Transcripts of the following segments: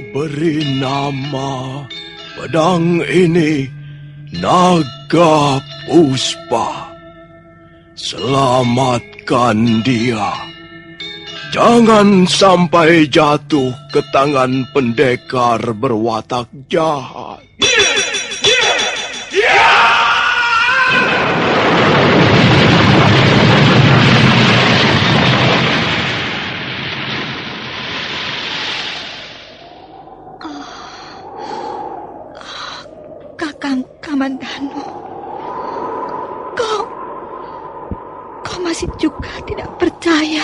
Beri nama pedang ini Naga Puspa. Selamatkan dia. Jangan sampai jatuh ke tangan pendekar berwatak jahat. Kakang Kamandanu, kau masih juga tidak percaya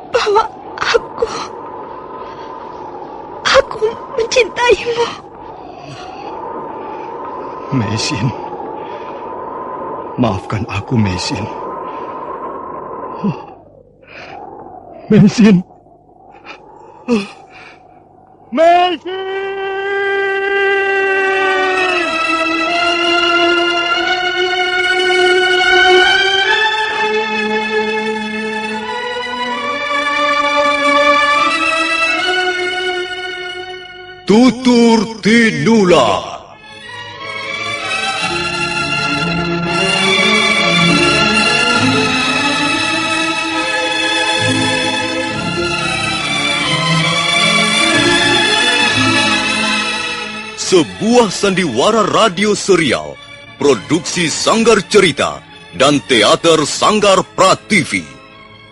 bahwa aku mencintaimu. Meisin, maafkan aku, Meisin. Meisin. Meisin! Tutur Tinula. Sebuah sandiwara radio serial, produksi Sanggar Cerita dan Teater Sanggar Prativi.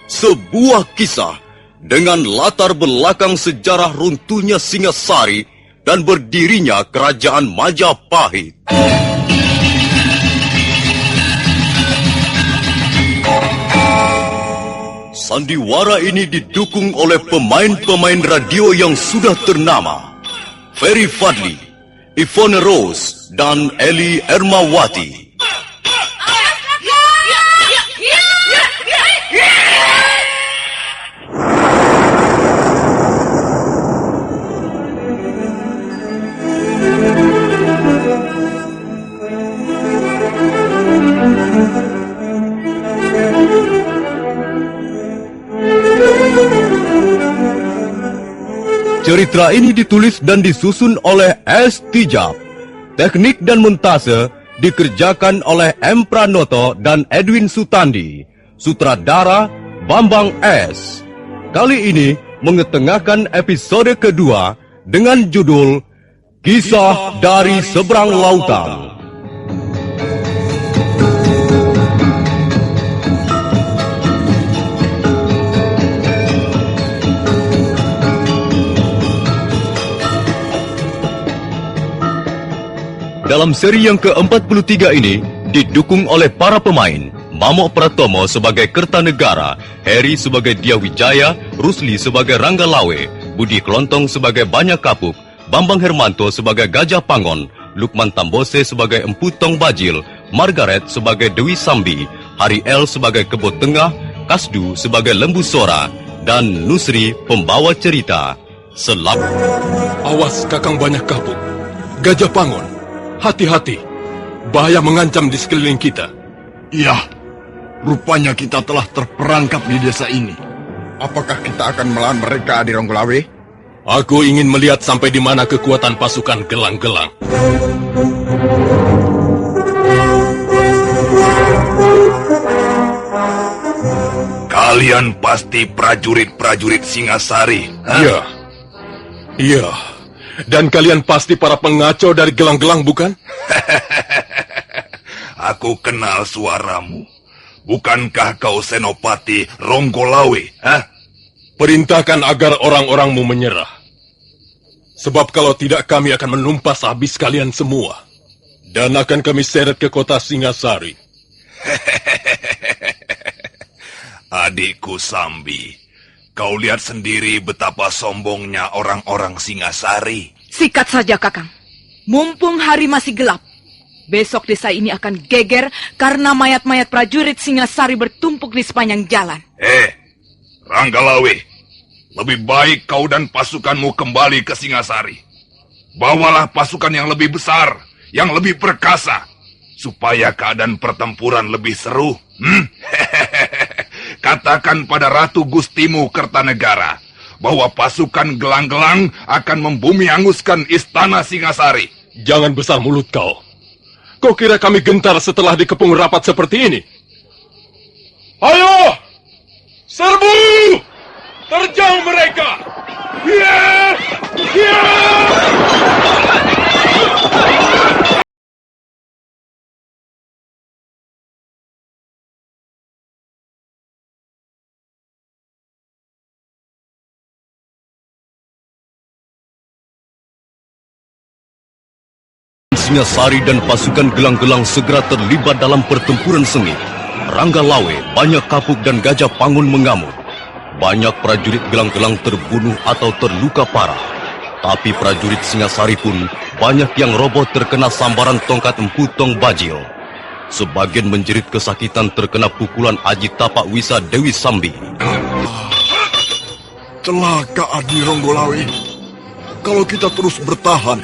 Sebuah kisah dengan latar belakang sejarah runtuhnya Singasari dan berdirinya Kerajaan Majapahit. Sandiwara ini didukung oleh pemain-pemain radio yang sudah ternama. Ferry Fadli, Ivone Rose, dan Eli Ermawati. Cerita ini ditulis dan disusun oleh S. Tijab. Teknik dan montase dikerjakan oleh M. Pranoto dan Edwin Sutandi. Sutradara Bambang S. Kali ini mengetengahkan episode kedua dengan judul Kisah dari Seberang Lautan. Dalam seri yang ke-43 ini, didukung oleh para pemain, Mamok Pratomo sebagai Kertanegara, Heri sebagai Diawijaya, Rusli sebagai Rangga Lawe, Budi Klontong sebagai Banyak Kapuk, Bambang Hermanto sebagai Gajah Pangon, Lukman Tambose sebagai Empu Tong Bajil, Margaret sebagai Dewi Sambi, Hari El sebagai Kebo Tengah, Kasdu sebagai Lembu Sora, dan Nusri pembawa cerita. Awas Kakang Banyak Kapuk, Gajah Pangon. Hati-hati, bahaya mengancam di sekeliling kita. Iya, rupanya kita telah terperangkap di desa ini. Apakah kita akan melawan mereka di Ronggolawe? Aku ingin melihat sampai di mana kekuatan pasukan gelang-gelang. Kalian pasti prajurit-prajurit Singasari. Iya. Iya. Dan kalian pasti para pengacau dari gelang-gelang, bukan? Aku kenal suaramu. Bukankah kau Senopati Ronggolawe? Perintahkan agar orang-orangmu menyerah. Sebab kalau tidak kami akan menumpas habis kalian semua. Dan akan kami seret ke kota Singasari. Adikku Sambi, kau lihat sendiri betapa sombongnya orang-orang Singasari. Sikat saja, Kakang. Mumpung hari masih gelap. Besok desa ini akan geger karena mayat-mayat prajurit Singasari bertumpuk di sepanjang jalan. Ranggalawe, lebih baik kau dan pasukanmu kembali ke Singasari. Bawalah pasukan yang lebih besar, yang lebih perkasa, supaya keadaan pertempuran lebih seru. Katakan pada Ratu Gustimu Kertanegara bahwa pasukan gelang-gelang akan membumi hanguskan istana Singasari. Jangan besar mulut kau. Kau kira kami gentar setelah dikepung rapat seperti ini? Ayo! Serbu! Terjang mereka! Yeah! Singasari dan pasukan gelang-gelang segera terlibat dalam pertempuran sengit. Ranggalawe, banyak kapuk dan gajah pangun mengamuk. Banyak prajurit gelang-gelang terbunuh atau terluka parah. Tapi prajurit Singasari pun banyak yang roboh terkena sambaran tongkat Empu Tong Bajil. Sebagian menjerit kesakitan terkena pukulan Aji Tapak Wisa Dewi Sambi. Celaka Adi Ronggolawe. Kalau kita terus bertahan,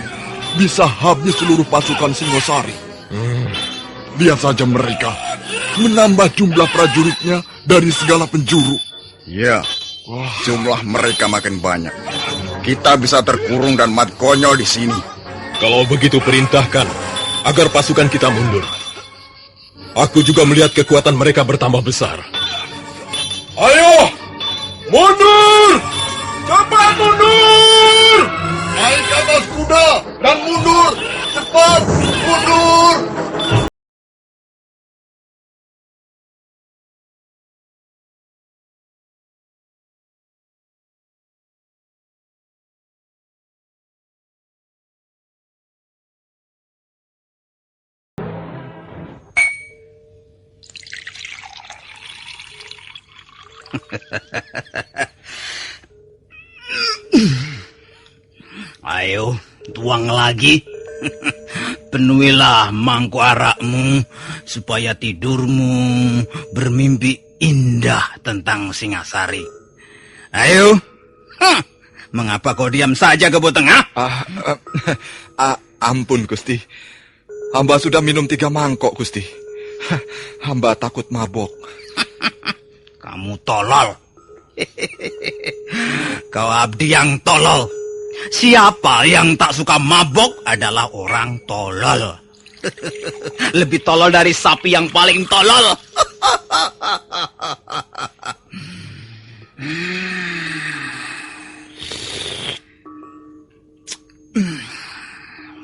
bisa habis seluruh pasukan Singosari. Lihat saja mereka menambah jumlah prajuritnya dari segala penjuru. Ya, jumlah mereka makin banyak. Kita bisa terkurung dan mati konyol di sini. Kalau begitu perintahkan agar pasukan kita mundur. Aku juga melihat kekuatan mereka bertambah besar. Ayo! Mundur! Cepat mundur! Naik ke atas kuda dan mundur! Cepat mundur! Ayo, tuang lagi. Penuhilah mangkuk arakmu supaya tidurmu bermimpi indah tentang Singasari. Ayo. Mengapa kau diam saja, Kebo Tengah? Ampun, Gusti. Hamba sudah minum 3 mangkok, Gusti. Hamba takut mabok. Kamu tolol. Kau abdi yang tolol. Siapa yang tak suka mabok adalah orang tolol. Lebih tolol dari sapi yang paling tolol.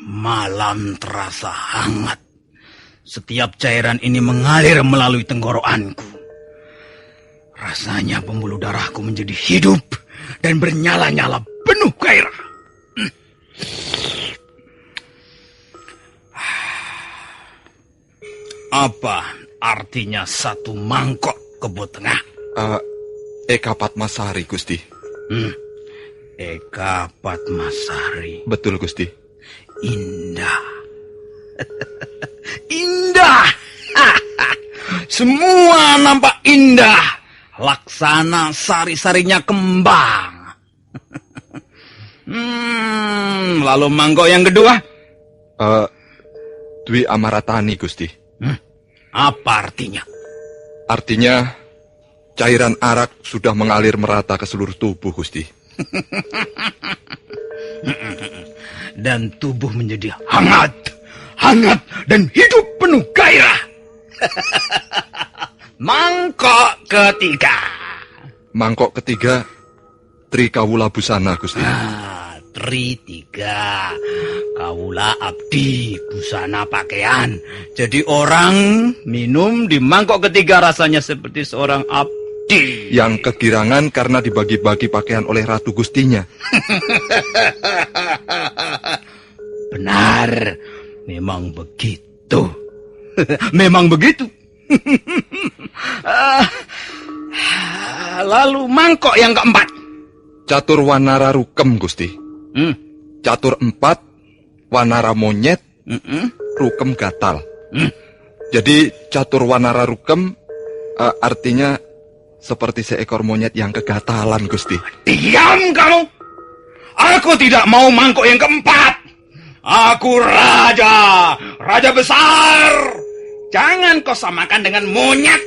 Malam terasa hangat. Setiap cairan ini mengalir melalui tenggorokanku. Rasanya pembuluh darahku menjadi hidup dan bernyala-nyala penuh gairah. Apa artinya 1 mangkok, Kebo Tengah? Eka Patmasari, Gusti. Eka Patmasari. Betul, Gusti. Indah. Indah. Semua nampak indah. Laksana sari-sarinya kembang. Lalu mangkok yang kedua? Dwi Amaratani, Gusti. Apa artinya? Artinya, cairan arak sudah mengalir merata ke seluruh tubuh, Gusti. Dan tubuh menjadi hangat. Hangat dan hidup penuh gairah. Mangkok ketiga. Mangkok ketiga, Trikawula Busana, Gusti. Tri 3. Kawula abdi busana pakaian. Jadi orang minum di mangkok ketiga rasanya seperti seorang abdi. Yang kegirangan karena dibagi-bagi pakaian oleh Ratu Gustinya. Benar. Memang begitu. Memang begitu. Lalu mangkok yang keempat. Catur Wanara Rukem, Gusti. Catur 4, Wanara Monyet, Rukem Gatal. Jadi Catur Wanara Rukem artinya seperti seekor monyet yang kegatalan, Gusti. Diam kamu! Aku tidak mau mangkok yang keempat. Aku raja, raja besar. Jangan kau samakan dengan monyet.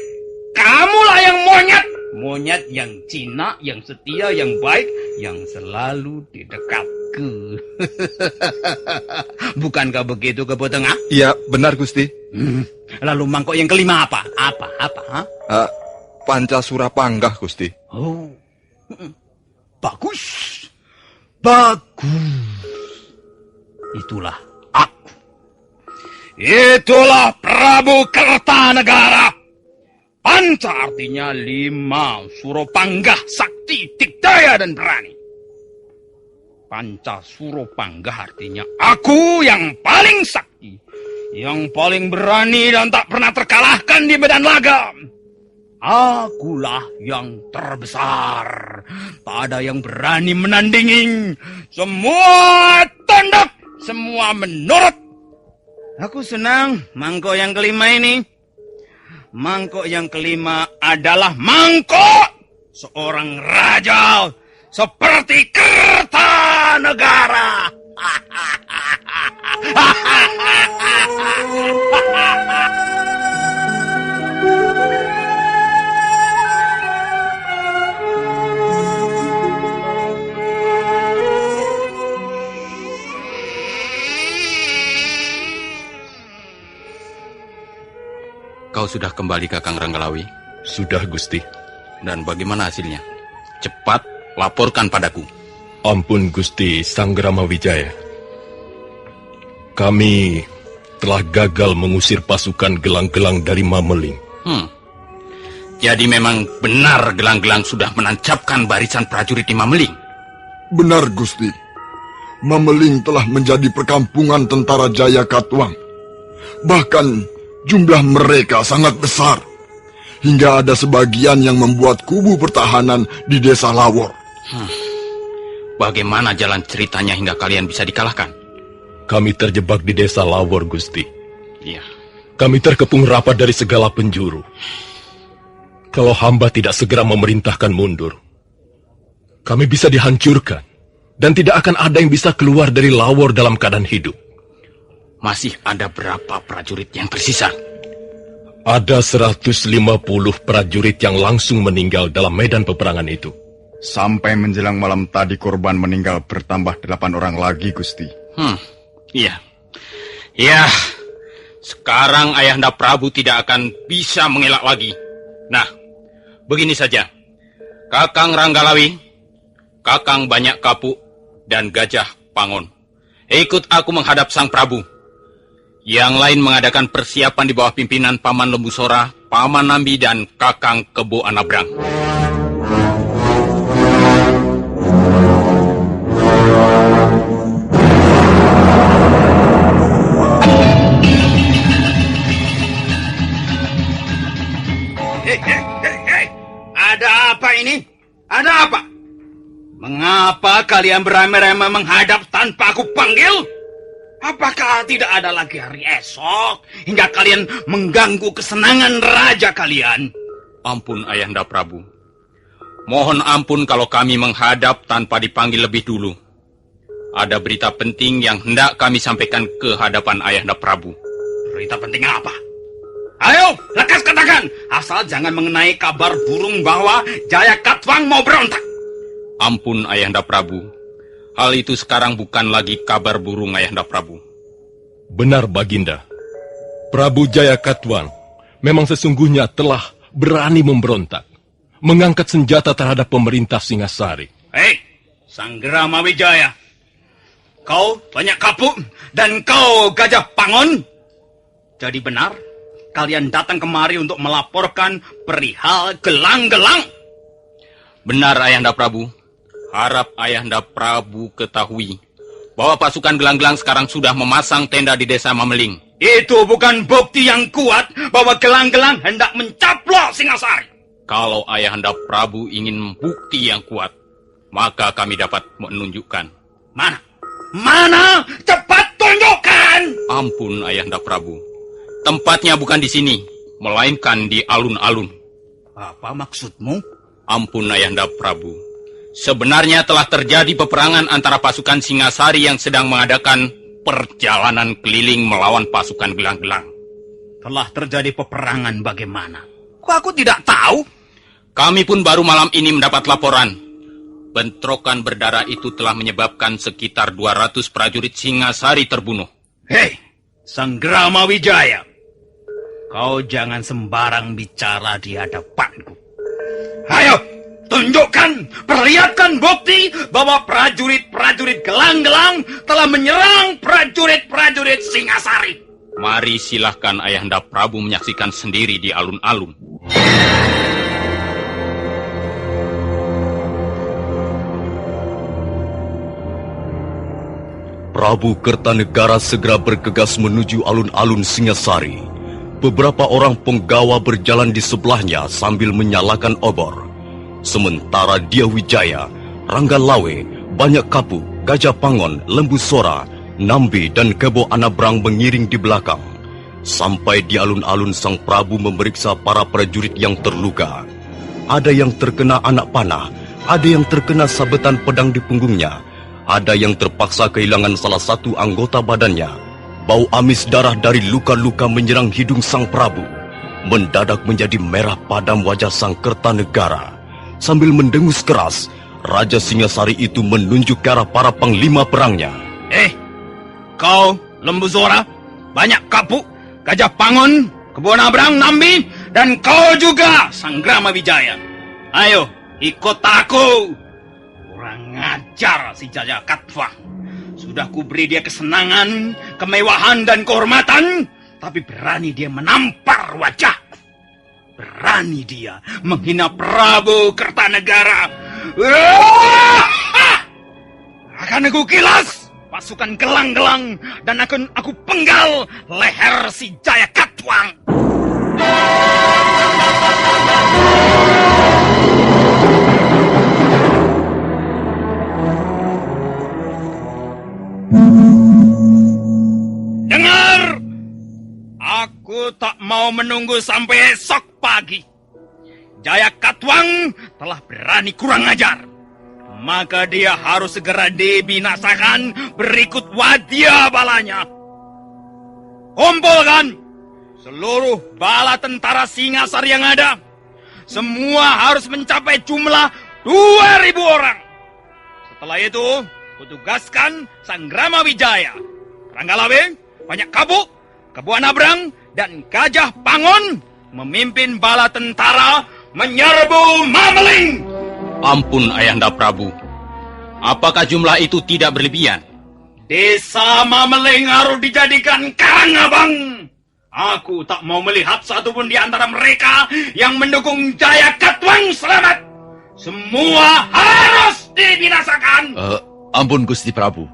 Kamulah yang monyet. Monyet yang Cina, yang setia, yang baik, yang selalu di dekatku. Bukankah begitu, Kebo Tengah? Iya, benar Gusti. Lalu mangkok yang kelima apa? Apa? Ha? Pancasura Panggah Gusti. Oh, bagus. Bagus. Itulah aku. Itulah Prabu Kertanegara. Panca artinya 5, Suropanggah, sakti, dikdaya, dan berani. Panca Suropanggah artinya aku yang paling sakti, yang paling berani dan tak pernah terkalahkan di medan laga. Akulah yang terbesar. Tak ada yang berani menandingi. Semua tunduk, semua menurut. Aku senang mangkok yang kelima ini. Mangkok yang kelima adalah mangkok seorang raja seperti Kertanegara. Kau sudah kembali, Kakang Ranggalawi? Sudah, Gusti. Dan bagaimana hasilnya? Cepat laporkan padaku. Ampun, Gusti Sanggrama Wijaya. Kami telah gagal mengusir pasukan gelang-gelang dari Mameling. Jadi memang benar gelang-gelang sudah menancapkan barisan prajurit di Mameling? Benar Gusti. Mameling telah menjadi perkampungan tentara Jaya Katuang. Bahkan jumlah mereka sangat besar, hingga ada sebagian yang membuat kubu pertahanan di desa Lawor. Bagaimana jalan ceritanya hingga kalian bisa dikalahkan? Kami terjebak di desa Lawor, Gusti. Iya. Kami terkepung rapat dari segala penjuru. Kalau hamba tidak segera memerintahkan mundur, kami bisa dihancurkan, dan tidak akan ada yang bisa keluar dari Lawor dalam keadaan hidup. Masih ada berapa prajurit yang tersisa? Ada 150 prajurit yang langsung meninggal dalam medan peperangan itu. Sampai menjelang malam tadi korban meninggal bertambah 8 orang lagi, Gusti. Iya. Ya, sekarang Ayahanda Prabu tidak akan bisa mengelak lagi. Nah, begini saja. Kakang Ranggalawi, Kakang Banyak Kapuk, dan Gajah Pangon, ikut aku menghadap Sang Prabu. Yang lain mengadakan persiapan di bawah pimpinan Paman Lembu Sora, Paman Nambi, dan Kakang Kebo Anabrang. Hei, ada apa ini? Ada apa? Mengapa kalian beramai-ramai menghadap tanpa aku panggil? Apakah tidak ada lagi hari esok hingga kalian mengganggu kesenangan raja kalian? Ampun, Ayahanda Prabu. Mohon ampun kalau kami menghadap tanpa dipanggil lebih dulu. Ada berita penting yang hendak kami sampaikan ke hadapan Ayahanda Prabu. Berita penting apa? Ayo, lekas katakan. Asal jangan mengenai kabar burung bahwa Jaya Katuang mau berontak. Ampun, Ayahanda Prabu. Hal itu sekarang bukan lagi kabar burung, Ayahanda Prabu. Benar, Baginda. Prabu Jaya Katuang memang sesungguhnya telah berani memberontak, mengangkat senjata terhadap pemerintah Singasari. Hei, Sanggrama Wijaya. Kau Banyak Kapuk dan kau Gajah Pangon. Jadi benar, kalian datang kemari untuk melaporkan perihal gelang-gelang? Benar, Ayahanda Prabu. Harap Ayahanda Prabu ketahui bahwa pasukan gelang-gelang sekarang sudah memasang tenda di desa Mameling. Itu bukan bukti yang kuat bahwa gelang-gelang hendak mencaplok Singasari. Kalau Ayahanda Prabu ingin bukti yang kuat, maka kami dapat menunjukkan. Mana? Mana? Cepat tunjukkan! Ampun, Ayahanda Prabu. Tempatnya bukan di sini, melainkan di alun-alun. Apa maksudmu? Ampun, Ayahanda Prabu. Sebenarnya telah terjadi peperangan antara pasukan Singasari yang sedang mengadakan perjalanan keliling melawan pasukan gelang-gelang. Telah terjadi peperangan bagaimana? Kok aku tidak tahu? Kami pun baru malam ini mendapat laporan bentrokan berdarah itu telah menyebabkan sekitar 200 prajurit Singasari terbunuh. Hei, Sanggrama Wijaya, kau jangan sembarang bicara di hadapanku. Ayo, tunjukkan, perlihatkan bukti bahwa prajurit-prajurit gelang-gelang telah menyerang prajurit-prajurit Singasari. Mari silahkan Ayahanda Prabu menyaksikan sendiri di alun-alun. Prabu Kertanegara segera bergegas menuju alun-alun Singasari. Beberapa orang penggawa berjalan di sebelahnya sambil menyalakan obor. Sementara Dia Wijaya, Ranggalawe, Banyak Kapu, Gajah Pangon, Lembu Sora, Nambi dan Kebo Anabrang mengiring di belakang. Sampai di alun-alun sang Prabu memeriksa para prajurit yang terluka. Ada yang terkena anak panah, ada yang terkena sabetan pedang di punggungnya. Ada yang terpaksa kehilangan salah satu anggota badannya. Bau amis darah dari luka-luka menyerang hidung sang Prabu. Mendadak menjadi merah padam wajah sang Kertanegara. Sambil mendengus keras, Raja Singasari itu menunjuk ke arah para panglima perangnya. Kau, Lembu Sora, Banyak Kapu, Gajah Pangon, Kebo Anabrang, Nambi, dan kau juga, Sanggrama Wijaya. Ayo, ikut aku. Kurang ngajar si Jaya Katwang. Sudah kuberi dia kesenangan, kemewahan, dan kehormatan, tapi berani dia menampar wajah. Berani dia menghina Prabu Kertanegara. Akan aku kilas pasukan gelang-gelang dan akan aku penggal leher si Jaya Katwang. Dengar! Aku tak mau menunggu sampai esok pagi. Jaya Katwang telah berani kurang ajar. Maka dia harus segera dibinasakan berikut wadya balanya. Kumpulkan seluruh bala tentara Singasari yang ada. Semua harus mencapai jumlah 2.000 orang. Setelah itu, kutugaskan Sanggrama Wijaya, Ranggalawe, Banyak Kapu, Kebo Anabrang, dan Gajah Pangon memimpin bala tentara menyerbu Mameling. Ampun Ayahanda Prabu, apakah jumlah itu tidak berlebihan? Desa Mameling harus dijadikan Karangabang. Aku tak mau melihat satupun di antara mereka yang mendukung Jaya Katwang selamat. Semua harus dibinasakan. Ampun Gusti Prabu.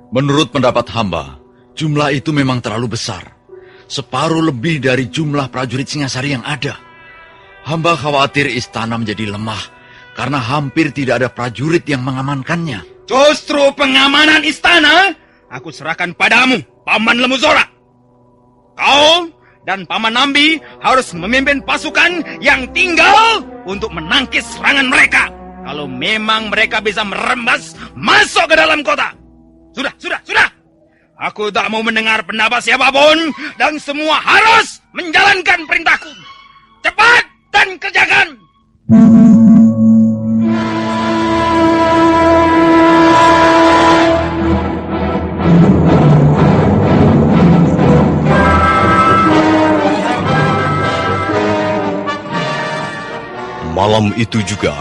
Menurut pendapat hamba, jumlah itu memang terlalu besar. Separuh lebih dari jumlah prajurit Singasari yang ada. Hamba khawatir istana menjadi lemah karena hampir tidak ada prajurit yang mengamankannya. Justru pengamanan istana aku serahkan padamu, Paman Lembu Sora. Kau dan Paman Nambi harus memimpin pasukan yang tinggal untuk menangkis serangan mereka. Kalau memang mereka bisa merembas masuk ke dalam kota. Sudah. Aku tak mau mendengar pendapat siapapun dan semua harus menjalankan perintahku. Cepat dan kerjakan. Malam itu juga,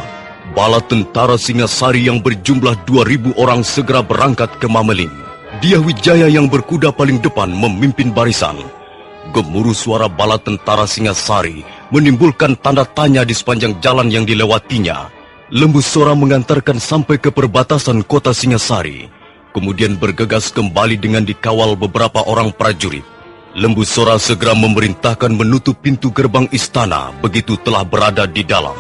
bala tentara Singasari yang berjumlah 2.000 orang segera berangkat ke Mameling. Dia Wijaya yang berkuda paling depan memimpin barisan. Gemuruh suara bala tentara Singasari menimbulkan tanda tanya di sepanjang jalan yang dilewatinya. Lembu Sora mengantarkan sampai ke perbatasan kota Singasari, kemudian bergegas kembali dengan dikawal beberapa orang prajurit. Lembu Sora segera memerintahkan menutup pintu gerbang istana begitu telah berada di dalam.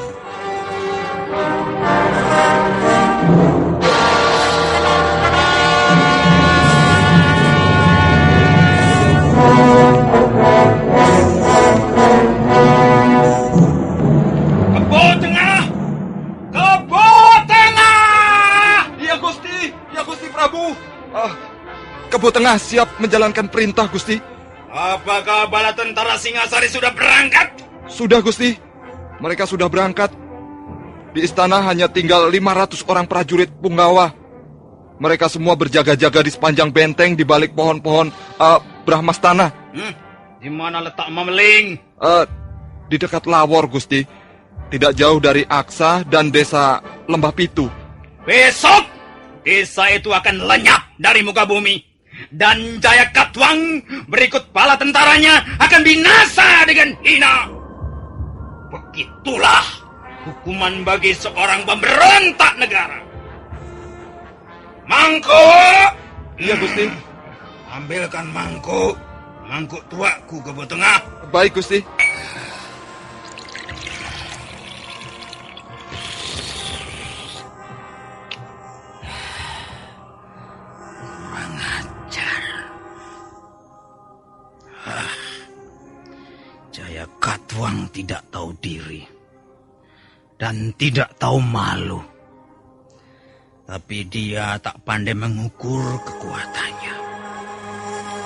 Kebo Tengah siap menjalankan perintah, Gusti. Apakah bala tentara Singasari sudah berangkat? Sudah, Gusti. Mereka sudah berangkat. Di istana hanya tinggal 500 orang prajurit punggawa. Mereka semua berjaga-jaga di sepanjang benteng di balik pohon-pohon Brahmastana. Di mana letak Mameling? Di dekat Lawor, Gusti. Tidak jauh dari Aksa dan desa Lembah Pitu. Besok, desa itu akan lenyap dari muka bumi. Dan Jaya Katwang berikut bala tentaranya akan binasa dengan hina. Begitulah hukuman bagi seorang pemberontak negara. Mangkuk! Iya, Gusti. Ambilkan mangkuk. Mangkuk tuaku ke tengah. Baik, Gusti. Kurang ajar. Jaya Katwang tidak tahu diri. Dan tidak tahu malu. Tapi dia tak pandai mengukur kekuatannya.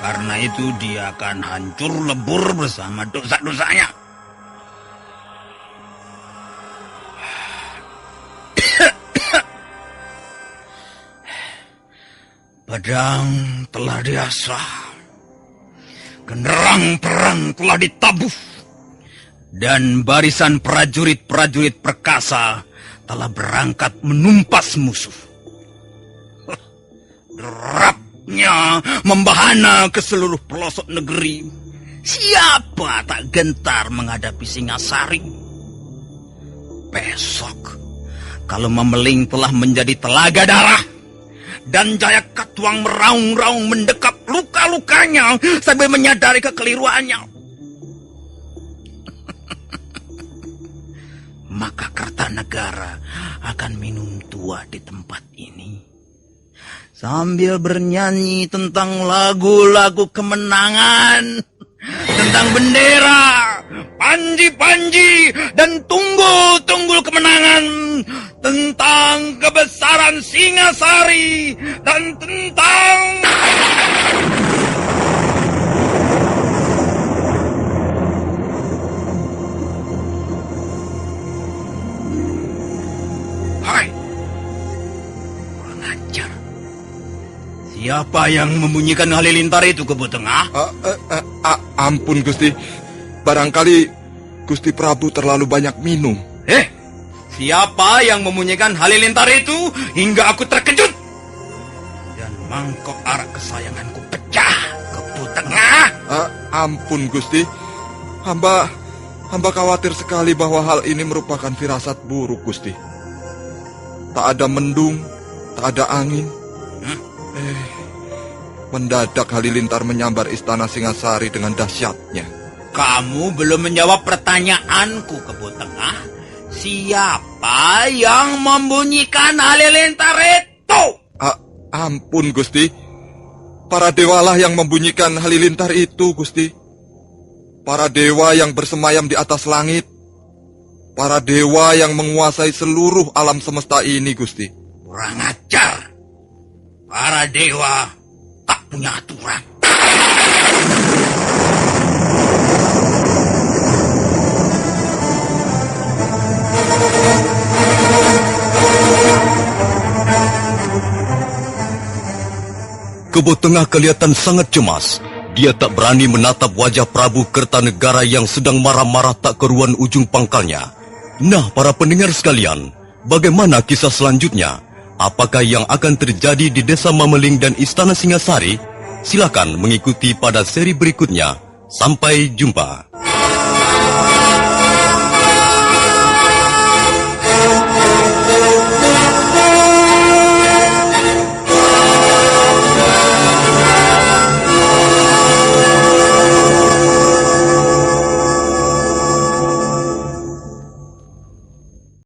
Karena itu dia akan hancur lebur bersama dosa-dosanya. Pedang telah diasah. Genderang perang telah ditabuh. Dan barisan prajurit-prajurit perkasa telah berangkat menumpas musuh. Derapnya membahana ke seluruh pelosok negeri. Siapa tak gentar menghadapi Singasari? Besok, kalau Mameling telah menjadi telaga darah, dan Jaya Katwang meraung-raung mendekap luka-lukanya sambil menyadari kekeliruannya, maka Kertanegara akan minum tua di tempat ini. Sambil bernyanyi tentang lagu-lagu kemenangan, tentang bendera, panji-panji, dan tunggul-tunggul kemenangan, tentang kebesaran Singasari, dan tentang... Hai, kurang ajar. Siapa yang membunyikan halilintar itu, Kebo Tengah? Ampun, Gusti. Barangkali Gusti Prabu terlalu banyak minum. Siapa yang membunyikan halilintar itu hingga aku terkejut? Dan mangkok arak kesayanganku pecah, Kebo Tengah. Ampun, Gusti. Hamba khawatir sekali bahwa hal ini merupakan firasat buruk, Gusti. Tak ada mendung, tak ada angin. Mendadak halilintar menyambar istana Singasari dengan dahsyatnya. Kamu belum menjawab pertanyaanku, Kebo Tengah. Siapa yang membunyikan halilintar itu? Ampun, Gusti. Para dewalah yang membunyikan halilintar itu, Gusti. Para dewa yang bersemayam di atas langit. Para dewa yang menguasai seluruh alam semesta ini, Gusti. Kurang ajar. Para dewa tak punya aturan. Kebo Tengah kelihatan sangat cemas. Dia tak berani menatap wajah Prabu Kertanegara yang sedang marah-marah tak keruan ujung pangkalnya. Nah, para pendengar sekalian, bagaimana kisah selanjutnya? Apakah yang akan terjadi di Desa Mameling dan Istana Singasari? Silakan mengikuti pada seri berikutnya. Sampai jumpa.